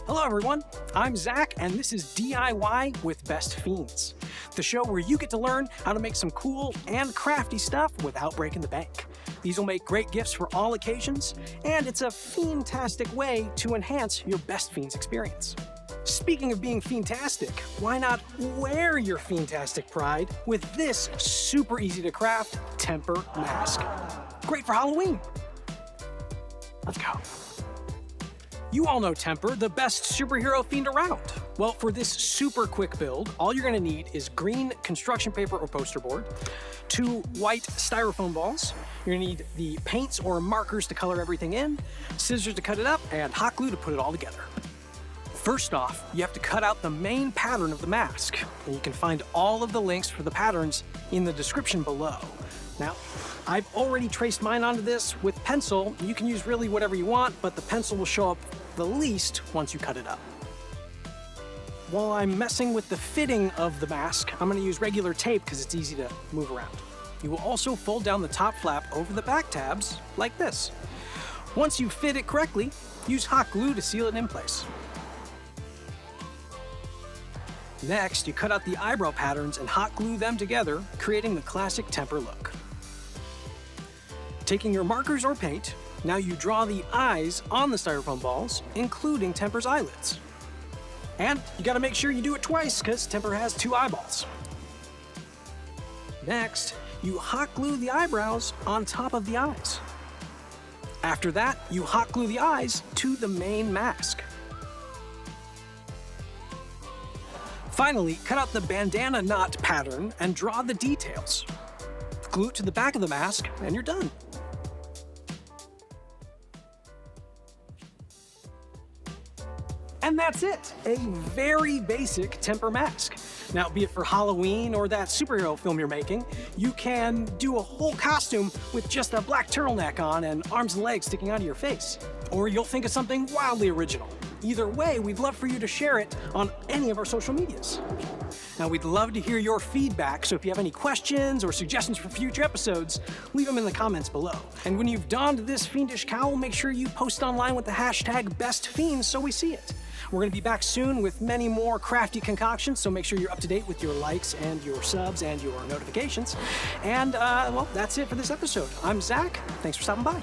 Hello everyone, I'm Zach and this is DIY with Best Fiends, the show where you get to learn how to make some cool and crafty stuff without breaking the bank. These will make great gifts for all occasions, and it's a fiend-tastic way to enhance your Best Fiends experience. Speaking of being fiend-tastic, why not wear your fiend-tastic pride with this super easy to craft temper mask? Great for Halloween. Let's go. You all know Temper, the best superhero fiend around. Well, for this super quick build, all you're gonna need is green construction paper or poster board, 2 white styrofoam balls, you're gonna need the paints or markers to color everything in, scissors to cut it up, and hot glue to put it all together. First off, you have to cut out the main pattern of the mask, and you can find all of the links for the patterns in the description below. Now, I've already traced mine onto this with pencil. You can use really whatever you want, but the pencil will show up the least once you cut it up. While I'm messing with the fitting of the mask, I'm going to use regular tape because it's easy to move around. You will also fold down the top flap over the back tabs like this. Once you fit it correctly, use hot glue to seal it in place. Next, you cut out the eyebrow patterns and hot glue them together, creating the classic Temper look. Taking your markers or paint, now you draw the eyes on the styrofoam balls, including Temper's eyelids. And you gotta make sure you do it twice, because Temper has 2 eyeballs. Next, you hot glue the eyebrows on top of the eyes. After that, you hot glue the eyes to the main mask. Finally, cut out the bandana knot pattern and draw the details. Glue it to the back of the mask, and you're done. And that's it, a very basic Temper mask. Now, be it for Halloween or that superhero film you're making, you can do a whole costume with just a black turtleneck on and arms and legs sticking out of your face. Or you'll think of something wildly original. Either way, we'd love for you to share it on any of our social medias. Now, we'd love to hear your feedback, so if you have any questions or suggestions for future episodes, leave them in the comments below. And when you've donned this fiendish cowl, make sure you post online with the hashtag BestFiends so we see it. We're going to be back soon with many more crafty concoctions, so make sure you're up to date with your likes and your subs and your notifications. And, well, that's it for this episode. I'm Zach. Thanks for stopping by.